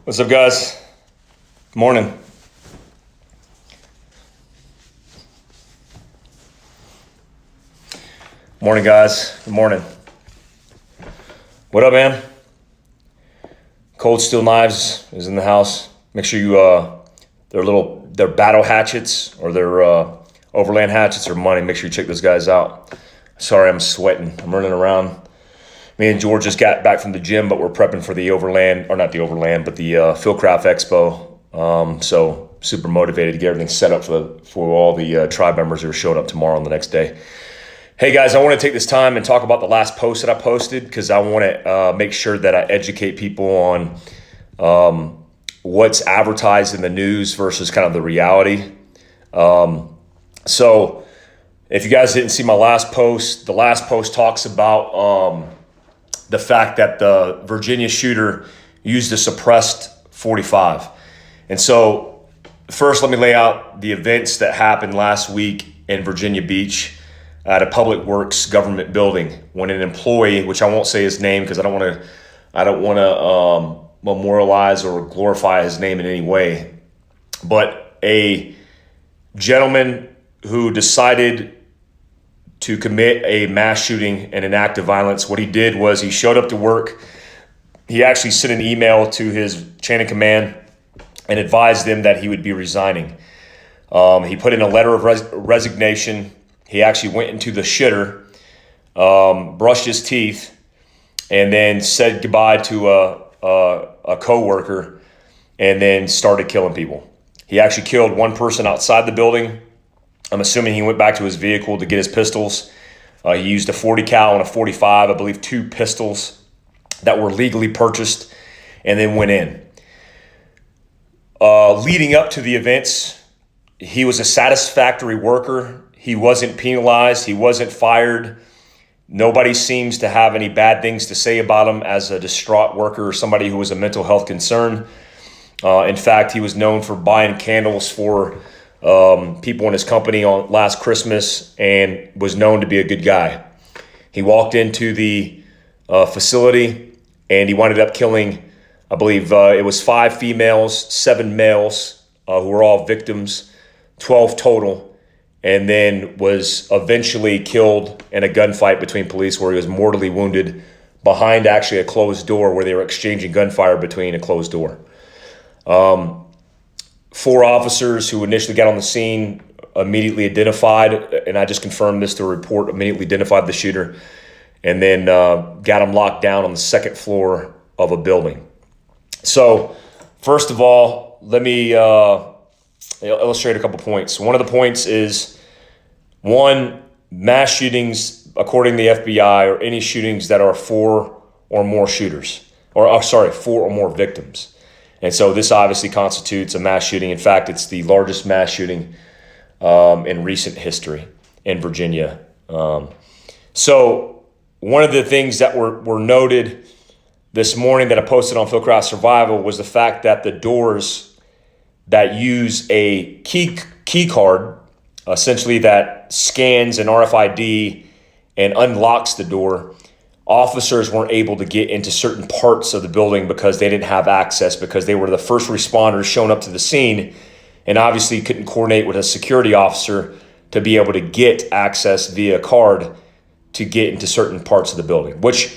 What's up, guys? Good morning. Morning, guys. Good morning. What up, man? Cold Steel Knives is in the house. Make sure you, their battle hatchets or their overland hatchets are money. Make sure you check those guys out. Sorry, I'm sweating. I'm running around. Me and George just got back from the gym, but we're prepping for the overland, or not the overland, but the Fieldcraft Expo. So super motivated to get everything set up for all the tribe members who are showing up tomorrow and the next day. Hey guys, I want to take this time and talk about the last post that I posted because I want to make sure that I educate people on what's advertised in the news versus kind of the reality. So if you guys didn't see my last post, the last post talks about the fact that the Virginia shooter used a suppressed 45. And so first, let me lay out the events that happened last week in Virginia Beach at a public works government building when an employee, which I won't say his name because I don't want to memorialize or glorify his name in any way, but a gentleman who decided to commit a mass shooting and an act of violence. What he did was he showed up to work. He actually sent an email to his chain of command and advised them that he would be resigning. He put in a letter of resignation. He actually went into the shitter, brushed his teeth, and then said goodbye to a coworker, and then started killing people. He actually killed one person outside the building. I'm assuming he went back to his vehicle to get his pistols. He used a 40 cal and a 45, I believe 2 pistols that were legally purchased, and then went in. Leading up to the events, he was a satisfactory worker. He wasn't penalized. He wasn't fired. Nobody seems to have any bad things to say about him as a distraught worker or somebody who was a mental health concern. In fact, he was known for buying candles for people in his company on last Christmas and was known to be a good guy. He walked into the facility and he wound up killing, I believe it was 5 females, 7 males who were all victims, 12 total. And then was eventually killed in a gunfight between police where he was mortally wounded behind actually a closed door where they were exchanging gunfire between a closed door. 4 officers who initially got on the scene immediately identified, and I just confirmed this to a report, immediately identified the shooter, and then got him locked down on the 2nd floor of a building. So first of all, let me illustrate a couple points. One of the points is, 1, mass shootings, according to the FBI, are any shootings that are 4 or more shooters, or 4 or more victims. And so this obviously constitutes a mass shooting. In fact, it's the largest mass shooting in recent history in Virginia. So one of the things that were noted this morning that I posted on Fieldcraft Survival was the fact that the doors that use a key card, essentially that scans an RFID and unlocks the door, officers weren't able to get into certain parts of the building because they didn't have access, because they were the first responders showing up to the scene and obviously couldn't coordinate with a security officer to be able to get access via card to get into certain parts of the building, which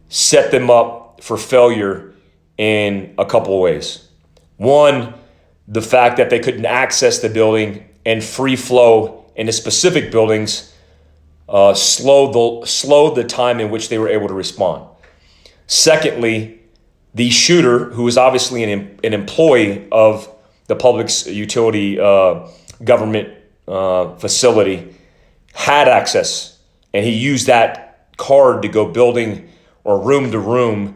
set them up for failure in a couple of ways. 1, the fact that they couldn't access the building and free flow into specific buildings slowed the time in which they were able to respond. Secondly, the shooter, who was obviously an employee of the public utility government facility, had access, and he used that card to go building or room to room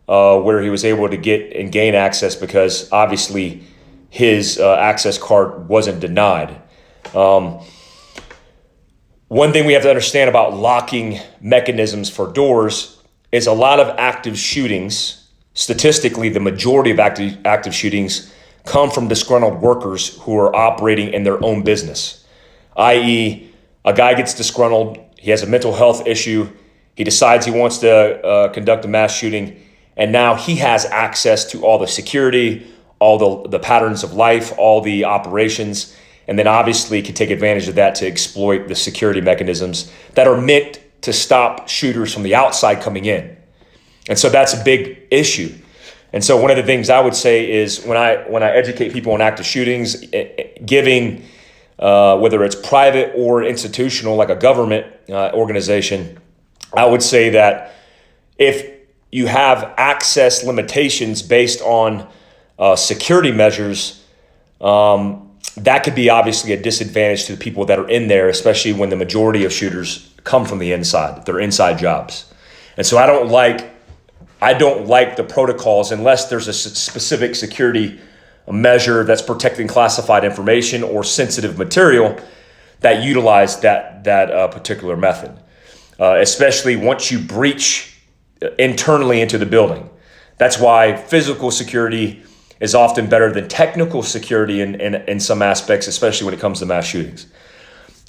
where he was able to get and gain access because obviously his access card wasn't denied. One thing we have to understand about locking mechanisms for doors is a lot of active shootings, statistically the majority of active shootings come from disgruntled workers who are operating in their own business, i.e. a guy gets disgruntled, he has a mental health issue, he decides he wants to conduct a mass shooting, And now he has access to all the security, all the patterns of life, all the operations, and then obviously can take advantage of that to exploit the security mechanisms that are meant to stop shooters from the outside coming in. And so that's a big issue. And so one of the things I would say is when I educate people on active shootings, giving whether it's private or institutional, like a government organization, I would say that if you have access limitations based on security measures, that could be obviously a disadvantage to the people that are in there, especially when the majority of shooters come from the inside. They're inside jobs. And so I don't like the protocols unless there's a specific security measure that's protecting classified information or sensitive material that utilize that particular method, especially once you breach internally into the building. That's why physical security is often better than technical security in some aspects, especially when it comes to mass shootings.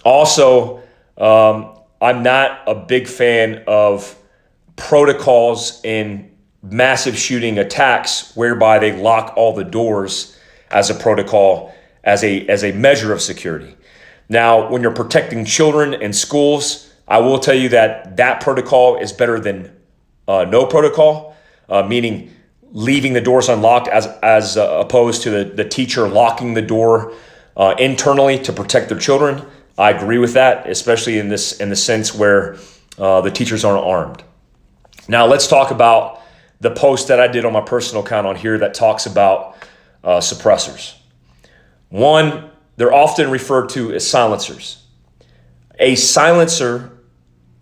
Also, I'm not a big fan of protocols in massive shooting attacks whereby they lock all the doors as a protocol, as a measure of security. Now, when you're protecting children in schools, I will tell you that protocol is better than no protocol, meaning leaving the doors unlocked as opposed to the teacher locking the door internally to protect their children. I agree with that, especially in the sense where the teachers aren't armed. Now let's talk about the post that I did on my personal account on here that talks about suppressors. One, they're often referred to as silencers. A silencer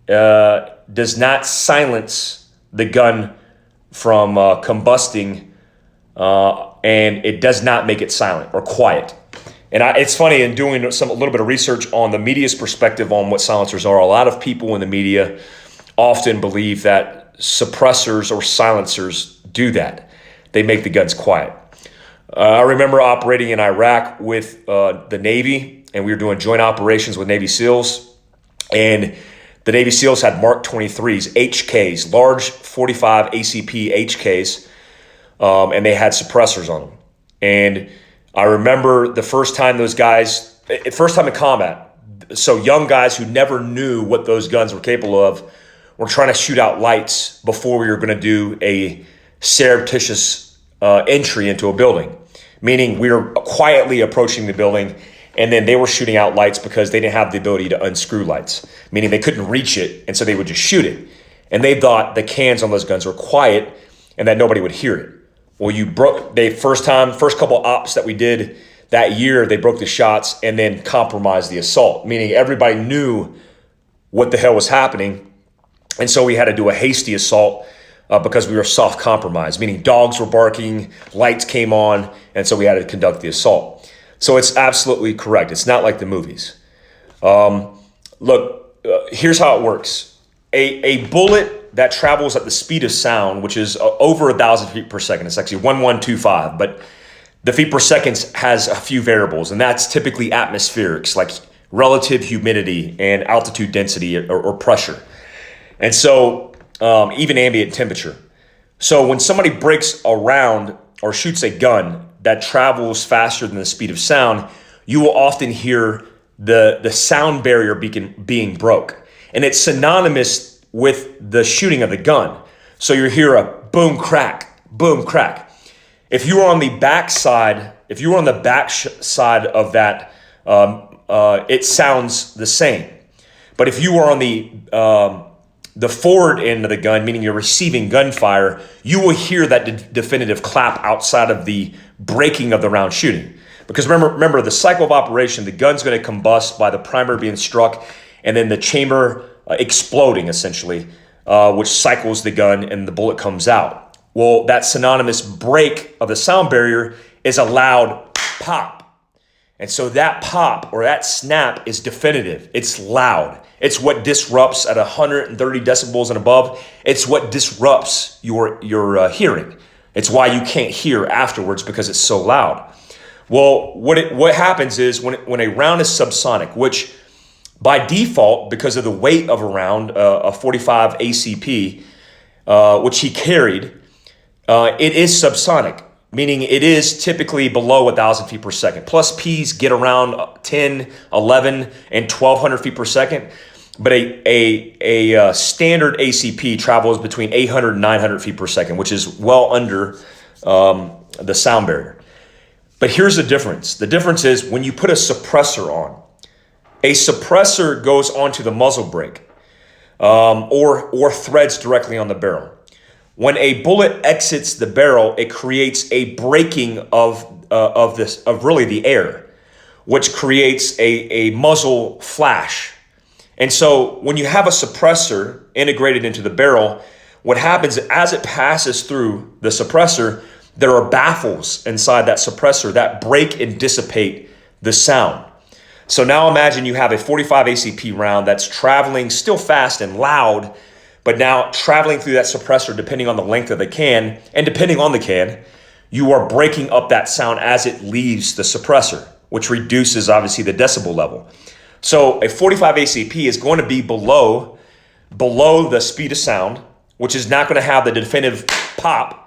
does not silence the gun from combusting, and it does not make it silent or quiet. And it's funny, in doing a little bit of research on the media's perspective on what silencers are, a lot of people in the media often believe that suppressors or silencers do that. They make the guns quiet. I remember operating in Iraq with the Navy, and we were doing joint operations with Navy SEALs, and the Navy SEALs had Mark 23s, HKs, large 45 ACP HKs, and they had suppressors on them. And I remember the first time in combat, so young guys who never knew what those guns were capable of were trying to shoot out lights before we were going to do a surreptitious entry into a building, meaning we were quietly approaching the building, and then they were shooting out lights because they didn't have the ability to unscrew lights, meaning they couldn't reach it, and so they would just shoot it. And they thought the cans on those guns were quiet and that nobody would hear it. Well, first couple ops that we did that year, they broke the shots and then compromised the assault, meaning everybody knew what the hell was happening. And so we had to do a hasty assault because we were soft compromised, meaning dogs were barking, lights came on, and so we had to conduct the assault. So it's absolutely correct. It's not like the movies. Here's how it works. A bullet that travels at the speed of sound, which is over 1,000 feet per second, it's actually 1125, but the feet per second has a few variables, and that's typically atmospherics, like relative humidity and altitude density or pressure. And so even ambient temperature. So when somebody breaks around or shoots a gun that travels faster than the speed of sound, you will often hear the sound barrier being broke. And it's synonymous with the shooting of the gun. So you hear a boom, crack, boom, crack. If you are on the back side of that, it sounds the same. But if you are on the forward end of the gun, meaning you're receiving gunfire, you will hear that definitive clap outside of the breaking of the round shooting. Because remember the cycle of operation, the gun's going to combust by the primer being struck and then the chamber exploding essentially, which cycles the gun and the bullet comes out. Well, that synonymous break of the sound barrier is a loud pop. And so that pop or that snap is definitive. It's loud. It's what disrupts at 130 decibels and above. It's what disrupts your hearing. It's why you can't hear afterwards because it's so loud. Well, what happens is when a round is subsonic, which by default, because of the weight of a round, a 45 ACP, which he carried, It is subsonic, meaning it is typically below 1,000 feet per second. Plus Ps get around 10, 11, and 1,200 feet per second. But a standard ACP travels between 800 and 900 feet per second, which is well under the sound barrier. But here's the difference. The difference is when you put a suppressor on. A suppressor goes onto the muzzle brake or threads directly on the barrel. When a bullet exits the barrel, it creates a braking of really the air, which creates a muzzle flash. And so when you have a suppressor integrated into the barrel, what happens as it passes through the suppressor, there are baffles inside that suppressor that break and dissipate the sound. So now imagine you have a 45 ACP round that's traveling still fast and loud, but now traveling through that suppressor, depending on the length of the can, and depending on the can, you are breaking up that sound as it leaves the suppressor, which reduces obviously the decibel level. So a 45 ACP is going to be below the speed of sound, which is not going to have the definitive pop.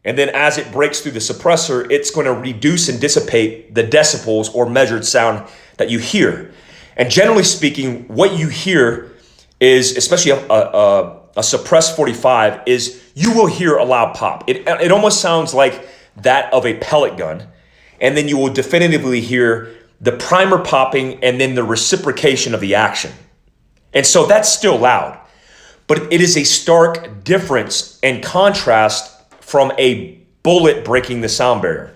And then as it breaks through the suppressor, it's going to reduce and dissipate the decibels or measured sound that you hear. And generally speaking, what you hear is, especially a suppressed 45, is you will hear a loud pop. It almost sounds like that of a pellet gun. And then you will definitively hear the primer popping and then the reciprocation of the action. And so that's still loud. But it is a stark difference and contrast from a bullet breaking the sound barrier.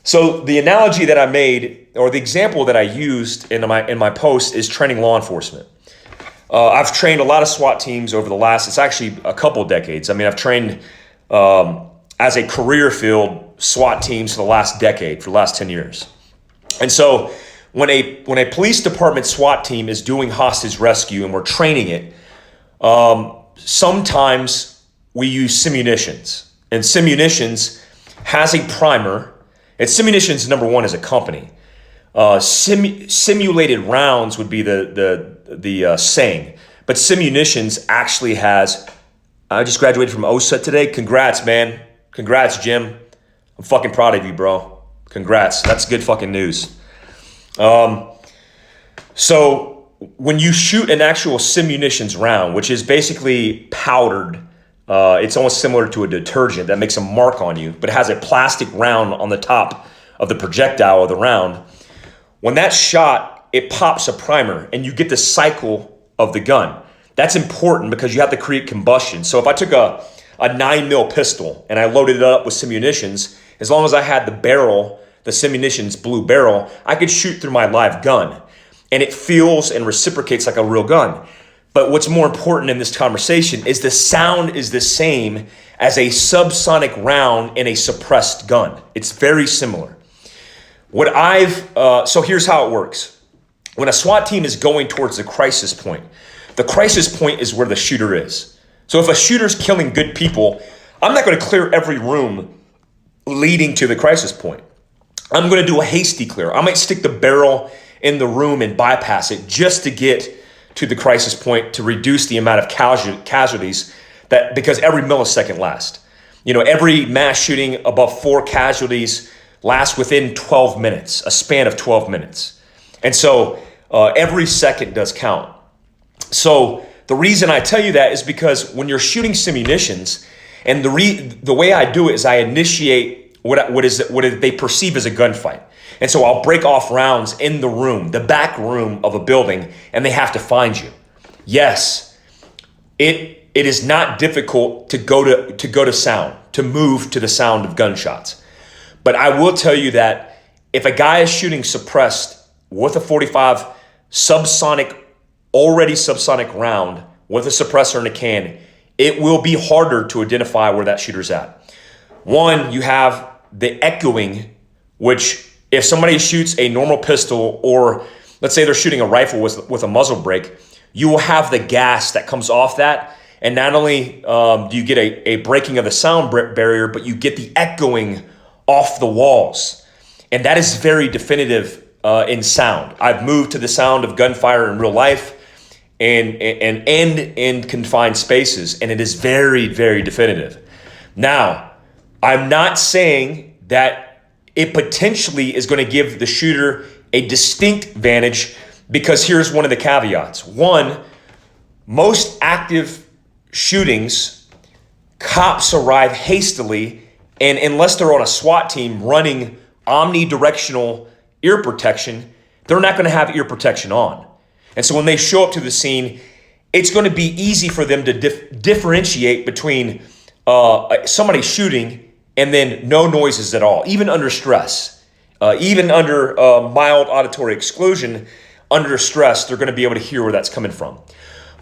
So the analogy that I made, or the example that I used in my post, is training law enforcement. I've trained a lot of SWAT teams over the last, it's actually a couple decades. I mean, I've trained as a career field SWAT teams for the last decade, for the last 10 years. And so when a police department SWAT team is doing hostage rescue and we're training it, sometimes we use simunitions. And simunitions has a primer. And simunitions, number one, is a company. Simulated rounds would be the saying. But simunitions actually has, I just graduated from OSUT today. Congrats, man. Congrats, Jim. I'm fucking proud of you, bro. Congrats. That's good fucking news. So when you shoot an actual simunitions round, which is basically powdered, it's almost similar to a detergent that makes a mark on you, but it has a plastic round on the top of the projectile of the round. When that's shot, it pops a primer and you get the cycle of the gun. That's important because you have to create combustion. So if I took a 9mm pistol and I loaded it up with simunitions, as long as I had the barrel, the simunitions blue barrel, I could shoot through my live gun. And it feels and reciprocates like a real gun. But what's more important in this conversation is the sound is the same as a subsonic round in a suppressed gun. It's very similar. So here's how it works. When a SWAT team is going towards the crisis point is where the shooter is. So if a shooter's killing good people, I'm not going to clear every room leading to the crisis point. I'm going to do a hasty clear. I might stick the barrel in the room and bypass it just to get to the crisis point to reduce the amount of casualties because every millisecond lasts. Every mass shooting above 4 casualties lasts within 12 minutes, a span of 12 minutes. And so every second does count. So the reason I tell you that is because when you're shooting simunitions, and the way I do it is I initiate what they perceive as a gunfight. And so I'll break off rounds in the room, the back room of a building, and they have to find you. Yes, it is not difficult to go to sound, to move to the sound of gunshots. But I will tell you that if a guy is shooting suppressed with a 45 already subsonic round with a suppressor in a can, it will be harder to identify where that shooter's at. One, you have the echoing, which if somebody shoots a normal pistol, or let's say they're shooting a rifle with a muzzle brake, you will have the gas that comes off that. And not only do you get a breaking of the sound barrier, but you get the echoing off the walls. And that is very definitive in sound. I've moved to the sound of gunfire in real life and in confined spaces, and it is very, very definitive. Now, I'm not saying that it potentially is going to give the shooter a distinct advantage, because here's one of the caveats. One, most active shootings, cops arrive hastily, and unless they're on a SWAT team running omnidirectional ear protection, they're not going to have ear protection on. And so when they show up to the scene, it's going to be easy for them to differentiate between somebody shooting and then no noises at all, even under stress. Even under mild auditory exclusion, under stress, they're going to be able to hear where that's coming from.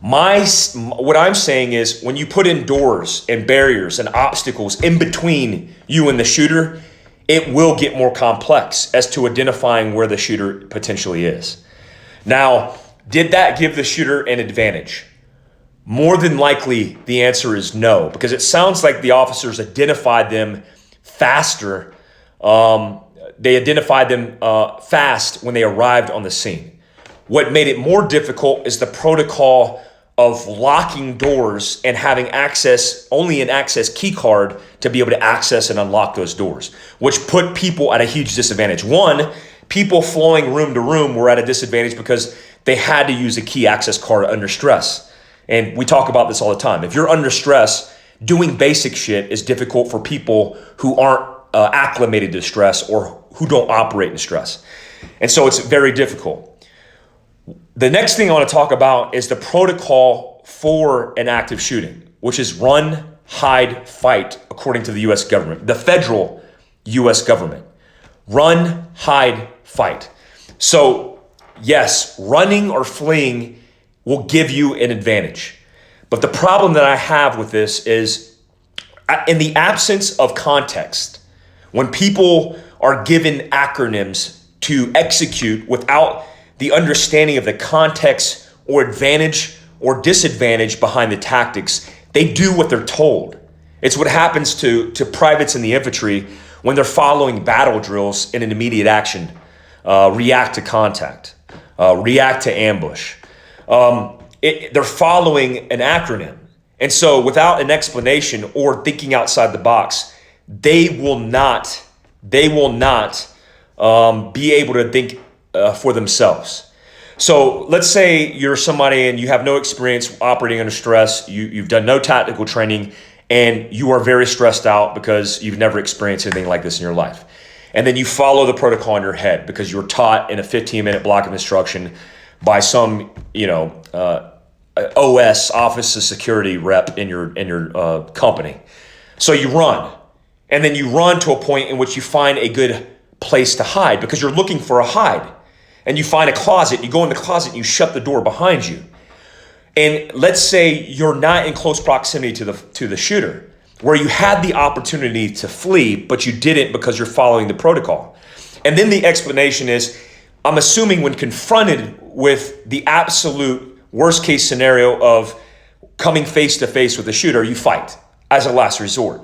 What I'm saying is, when you put in doors and barriers and obstacles in between you and the shooter, it will get more complex as to identifying where the shooter potentially is. Now, did that give the shooter an advantage? More than likely, the answer is no, because it sounds like the officers identified them faster. They identified them fast when they arrived on the scene. What made it more difficult is the protocol of locking doors and having only an access key card to be able to access and unlock those doors, which put people at a huge disadvantage. One, people flowing room to room were at a disadvantage because they had to use a key access card under stress. And we talk about this all the time. If you're under stress, doing basic shit is difficult for people who aren't acclimated to stress or who don't operate in stress. And so it's very difficult. The next thing I want to talk about is the protocol for an active shooting, which is run, hide, fight, according to the U.S. government, the federal U.S. government. Run, hide, fight. So yes, running or fleeing will give you an advantage. But the problem that I have with this is, in the absence of context, when people are given acronyms to execute without the understanding of the context or advantage or disadvantage behind the tactics, they do what they're told. It's what happens to privates in the infantry when they're following battle drills in an immediate action. React to contact, react to ambush. They're following an acronym. And so without an explanation or thinking outside the box, they will not be able to think for themselves. So let's say you're somebody and you have no experience operating under stress. You've done no tactical training, and you are very stressed out because you've never experienced anything like this in your life. And then you follow the protocol in your head because you were taught in a 15-minute block of instruction by some, OS, Office of Security rep in your company. So you run, and then you run to a point in which you find a good place to hide because you're looking for a hide. And you find a closet, you go in the closet and you shut the door behind you. And let's say you're not in close proximity to the shooter, where you had the opportunity to flee, but you didn't because you're following the protocol. And then the explanation is, I'm assuming when confronted with the absolute worst case scenario of coming face to face with the shooter, you fight as a last resort.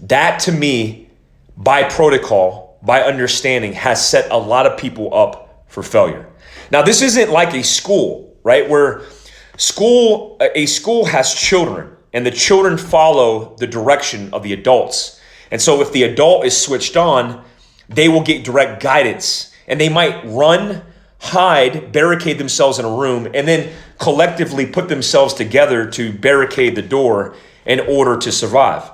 That, to me, by protocol, by understanding, has set a lot of people up for failure. Now, this isn't like a school, right? Where a school has children, and the children follow the direction of the adults. And so if the adult is switched on, they will get direct guidance, and they might run, hide, barricade themselves in a room, and then collectively put themselves together to barricade the door in order to survive.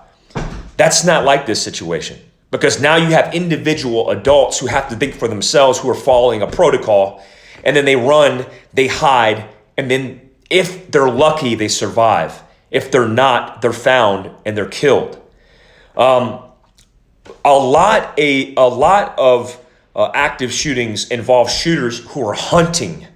That's not like this situation, because now you have individual adults who have to think for themselves, who are following a protocol, and then they run, they hide, and then if they're lucky, they survive. If they're not, they're found and they're killed. A lot of active shootings involve shooters who are hunting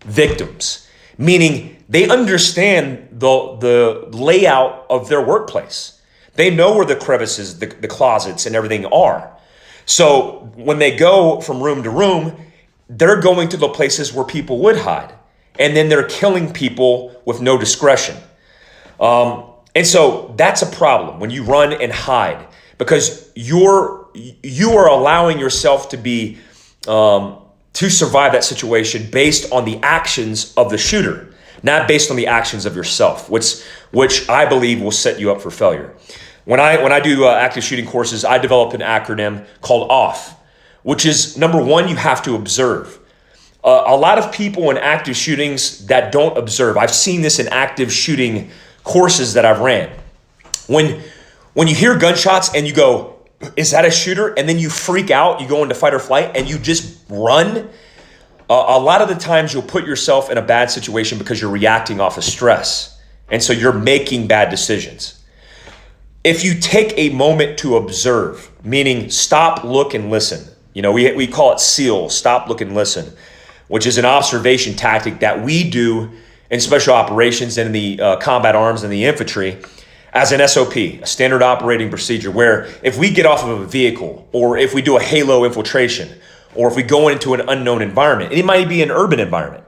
victims, meaning they understand the layout of their workplace. They know where the crevices, the closets, and everything are. So when they go from room to room, they're going to the places where people would hide. And then they're killing people with no discretion. And so that's a problem when you run and hide, because you are allowing yourself to be to survive that situation based on the actions of the shooter, not based on the actions of yourself, which I believe will set you up for failure. When I do active shooting courses, I develop an acronym called OFF, which is number one, you have to observe. A lot of people in active shootings that don't observe. I've seen this in active shooting courses that I've ran. When you hear gunshots and you go, is that a shooter? And then you freak out, you go into fight or flight and you just run. A lot of the times you'll put yourself in a bad situation because you're reacting off of stress. And so you're making bad decisions. If you take a moment to observe, meaning stop, look, and listen. We call it SEAL, stop, look, and listen, which is an observation tactic that we do in special operations and in the combat arms and the infantry as an SOP, a standard operating procedure, where if we get off of a vehicle or if we do a halo infiltration or if we go into an unknown environment, and it might be an urban environment,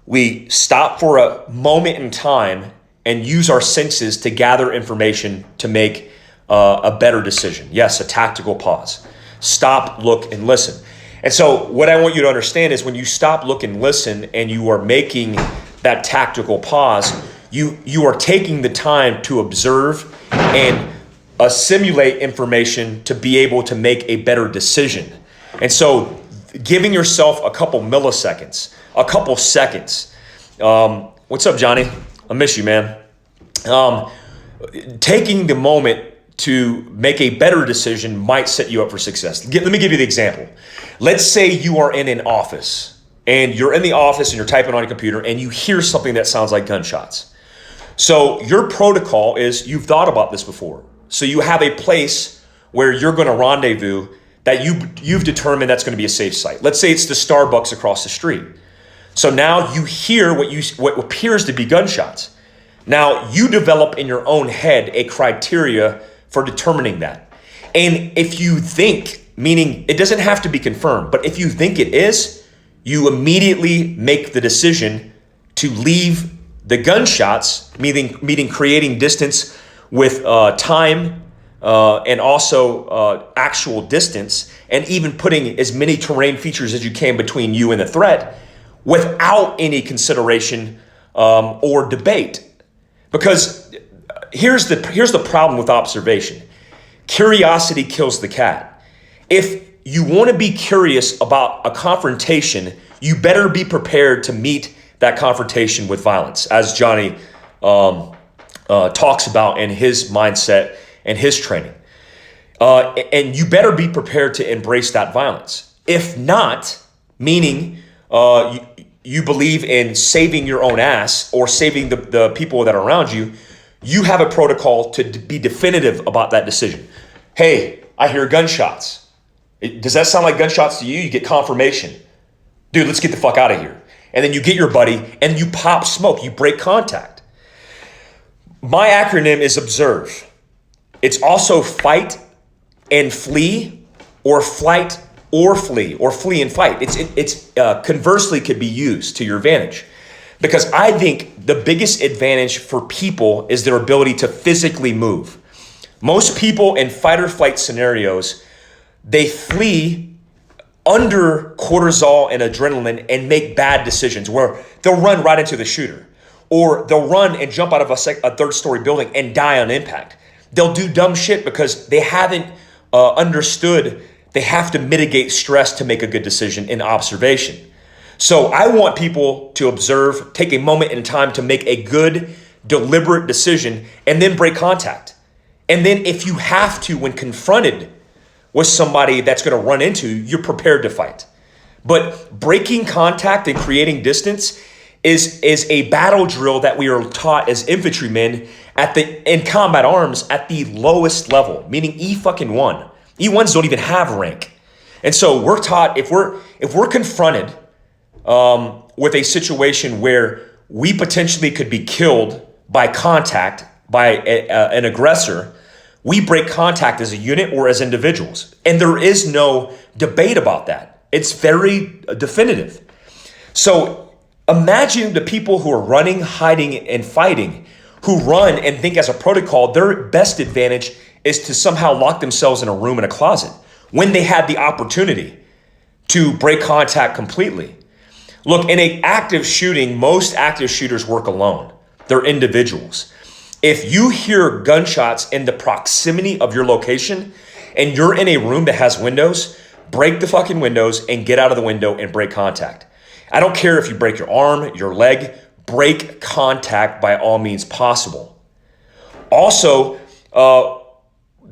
we stop for a moment in time and use our senses to gather information to make a better decision. Yes, a tactical pause. Stop, look, and listen. And so what I want you to understand is when you stop, look, and listen, and you are making that tactical pause, you are taking the time to observe and assimilate information to be able to make a better decision. And so giving yourself a couple milliseconds, a couple seconds. What's up, Johnny? I miss you, man. Taking the moment to make a better decision might set you up for success. Let me give you the example. Let's say you are in an office and you're in the office and you're typing on a computer and you hear something that sounds like gunshots. So your protocol is you've thought about this before. So you have a place where you're going to rendezvous that you've determined that's going to be a safe site. Let's say it's the Starbucks across the street. So now you hear what appears to be gunshots. Now you develop in your own head a criteria for determining that. And if you think, meaning it doesn't have to be confirmed, but if you think it is, you immediately make the decision to leave the gunshots, meaning creating distance with time and also actual distance, and even putting as many terrain features as you can between you and the threat without any consideration or debate. Because here's the problem with observation. Curiosity kills the cat. If you want to be curious about a confrontation, you better be prepared to meet that confrontation with violence, as Johnny talks about in his mindset and his training. And you better be prepared to embrace that violence. If not, meaning you believe in saving your own ass or saving the people that are around you, you have a protocol to be definitive about that decision. Hey, I hear gunshots. Does that sound like gunshots to you? You get confirmation. Dude, let's get the fuck out of here. And then you get your buddy and you pop smoke. You break contact. My acronym is observe. It's also fight and flee, or flight or flee, or flee and fight. It's conversely could be used to your advantage. Because I think the biggest advantage for people is their ability to physically move. Most people in fight or flight scenarios, they flee under cortisol and adrenaline and make bad decisions where they'll run right into the shooter, or they'll run and jump out of a third-story building and die on impact. They'll do dumb shit because they haven't understood they have to mitigate stress to make a good decision in observation. So I want people to observe, take a moment in time to make a good, deliberate decision, and then break contact. And then if you have to, when confronted with somebody that's going to run into you, you're prepared to fight. But breaking contact and creating distance is a battle drill that we are taught as infantrymen in combat arms at the lowest level, meaning E1. E1s don't even have rank. And so we're taught if we're confronted with a situation where we potentially could be killed by contact by an aggressor, we break contact as a unit or as individuals. And there is no debate about that. It's very definitive. So imagine the people who are running, hiding, and fighting, who run and think as a protocol, their best advantage is to somehow lock themselves in a room in a closet when they had the opportunity to break contact completely. Look, in an active shooting, most active shooters work alone. They're individuals. If you hear gunshots in the proximity of your location and you're in a room that has windows, break the fucking windows and get out of the window and break contact. I don't care if you break your arm, your leg, break contact by all means possible. Also,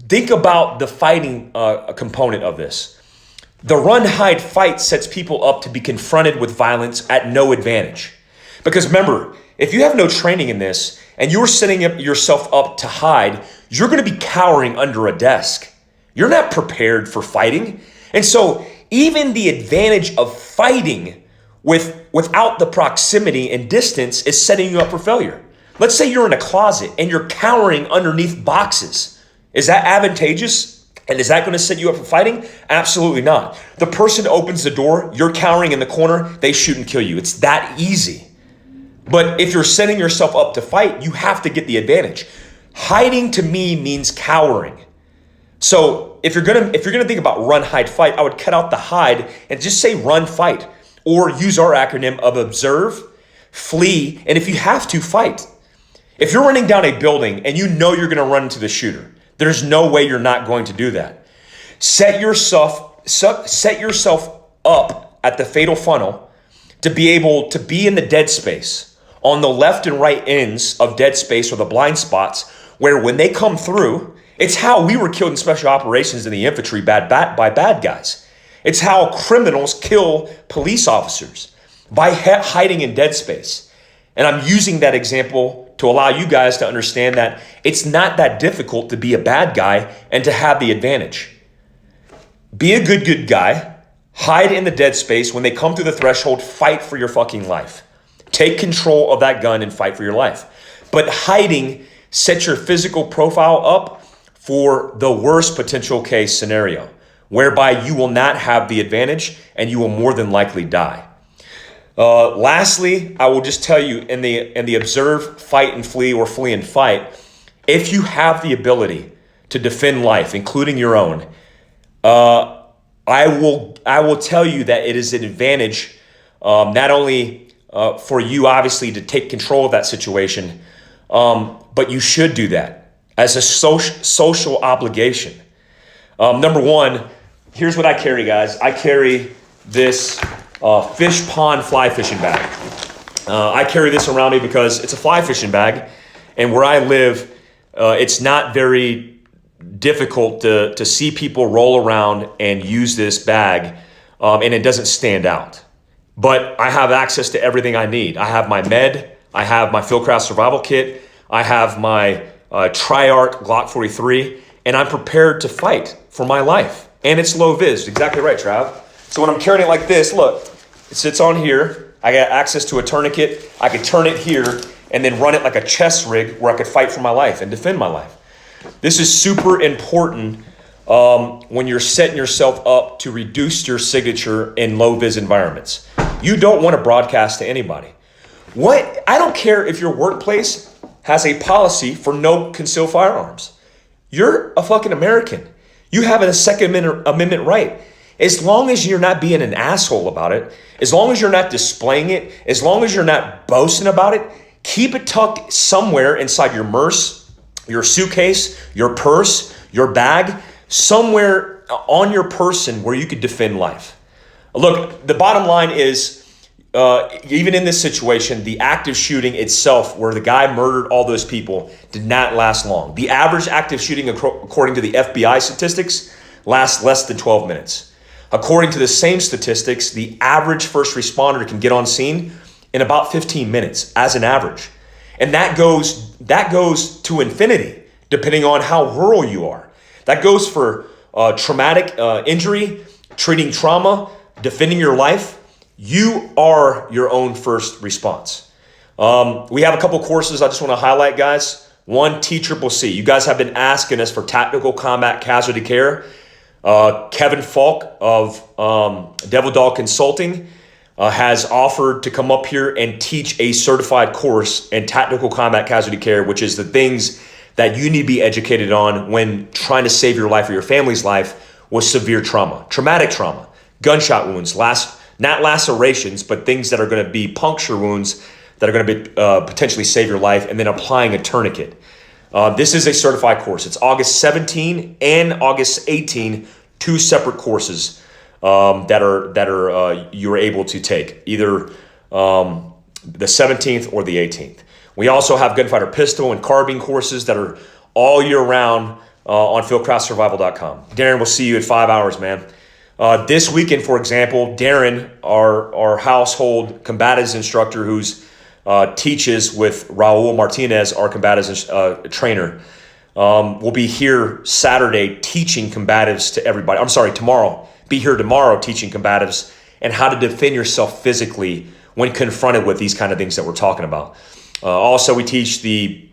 think about the fighting component of this. The run, hide, fight sets people up to be confronted with violence at no advantage. Because remember, if you have no training in this and you're setting yourself up to hide, you're going to be cowering under a desk. You're not prepared for fighting. And so even the advantage of fighting without the proximity and distance is setting you up for failure. Let's say you're in a closet and you're cowering underneath boxes. Is that advantageous? And is that going to set you up for fighting? Absolutely not. The person opens the door, you're cowering in the corner, they shoot and kill you. It's that easy. But if you're setting yourself up to fight, you have to get the advantage. Hiding to me means cowering. So if you're gonna think about run, hide, fight, I would cut out the hide and just say run, fight. Or use our acronym of observe, flee, and if you have to, fight. If you're running down a building and you know you're going to run into the shooter, there's no way you're not going to do that. Set yourself up at the fatal funnel to be able to be in the dead space on the left and right ends of dead space or the blind spots where when they come through, it's how we were killed in special operations in the infantry by bad guys. It's how criminals kill police officers, by hiding in dead space. And I'm using that example to allow you guys to understand that it's not that difficult to be a bad guy and to have the advantage. Be a good guy, hide in the dead space. When they come through the threshold, fight for your fucking life. Take control of that gun and fight for your life. But hiding sets your physical profile up for the worst potential case scenario, whereby you will not have the advantage and you will more than likely die. Lastly, I will just tell you in the observe, fight, and flee, or flee and fight, if you have the ability to defend life, including your own, I will tell you that it is an advantage, not only for you, obviously, to take control of that situation, but you should do that as a social obligation. Number one, here's what I carry, guys. I carry this fish pond fly fishing bag. I carry this around me because it's a fly fishing bag, and where I live, it's not very difficult to see people roll around and use this bag, and it doesn't stand out. But I have access to everything I need. I have my med, I have my Fieldcraft survival kit, I have my Tri-Arc Glock 43, and I'm prepared to fight for my life. And it's low vis, exactly right, Trav. So when I'm carrying it like this, look, it sits on here. I got access to a tourniquet. I could turn it here and then run it like a chest rig where I could fight for my life and defend my life. This is super important when you're setting yourself up to reduce your signature in low vis environments. You don't want to broadcast to anybody. I don't care if your workplace has a policy for no concealed firearms. You're a fucking American. You have a Second Amendment right. As long as you're not being an asshole about it, as long as you're not displaying it, as long as you're not boasting about it, keep it tucked somewhere inside your MERS, your suitcase, your purse, your bag, somewhere on your person where you could defend life. Look, the bottom line is, even in this situation, the active shooting itself, where the guy murdered all those people, did not last long. The average active shooting, according to the FBI statistics, lasts less than 12 minutes. According to the same statistics, the average first responder can get on scene in about 15 minutes as an average. And that goes to infinity, depending on how rural you are. That goes for traumatic injury, treating trauma, defending your life. You are your own first response. We have a couple courses I just want to highlight, guys. One, TCCC. You guys have been asking us for tactical combat casualty care. Kevin Falk of Devil Dog Consulting has offered to come up here and teach a certified course in tactical combat casualty care, which is the things that you need to be educated on when trying to save your life or your family's life with severe trauma, traumatic trauma, gunshot wounds, not lacerations, but things that are going to be puncture wounds that are going to be potentially save your life, and then applying a tourniquet. This is a certified course. It's August 17 and August 18, two separate courses that you're able to take, either the 17th or the 18th. We also have gunfighter pistol and carbine courses that are all year round on fieldcraftsurvival.com. Darren, we'll see you at 5 hours, man. This weekend, for example, Darren, our household combatives instructor who's teaches with Raul Martinez, our combatives trainer, will be here Saturday teaching combatives to everybody. I'm sorry, tomorrow. Be here tomorrow teaching combatives and how to defend yourself physically when confronted with these kind of things that we're talking about. Also, we teach the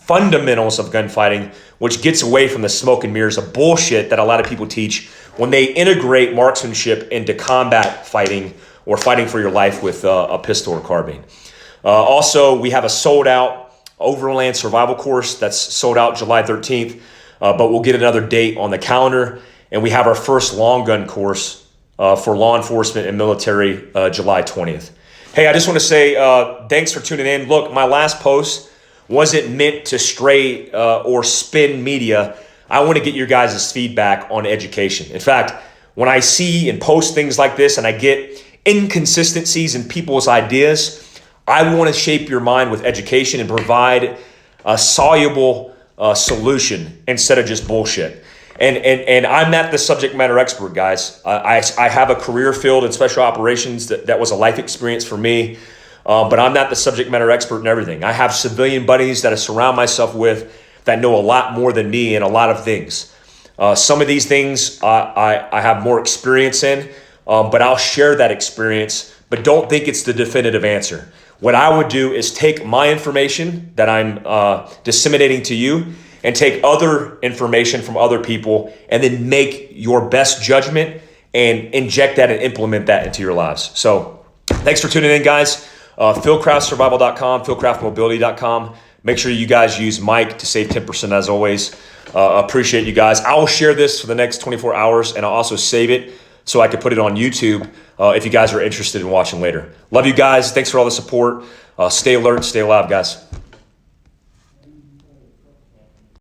fundamentals of gunfighting, which gets away from the smoke and mirrors of bullshit that a lot of people teach when they integrate marksmanship into combat fighting or fighting for your life with a pistol or carbine. Also, we have a sold-out overland survival course that's sold out July 13th, but we'll get another date on the calendar. And we have our first long gun course for law enforcement and military July 20th. Hey, I just want to say thanks for tuning in. Look, my last post wasn't meant to stray or spin media. I want to get your guys' feedback on education. In fact, when I see and post things like this and I get inconsistencies in people's ideas, I want to shape your mind with education and provide a soluble solution instead of just bullshit. And I'm not the subject matter expert, guys. I have a career field in special operations that was a life experience for me, but I'm not the subject matter expert in everything. I have civilian buddies that I surround myself with that know a lot more than me in a lot of things. Some of these things I have more experience in, but I'll share that experience, but don't think it's the definitive answer. What I would do is take my information that I'm disseminating to you and take other information from other people and then make your best judgment and inject that and implement that into your lives. So thanks for tuning in, guys. Fieldcraftsurvival.com, fieldcraftmobility.com. Make sure you guys use Mike to save 10% as always. Appreciate you guys. I will share this for the next 24 hours and I'll also save it so I can put it on YouTube if you guys are interested in watching later. Love you guys. Thanks for all the support. Stay alert, stay alive, guys.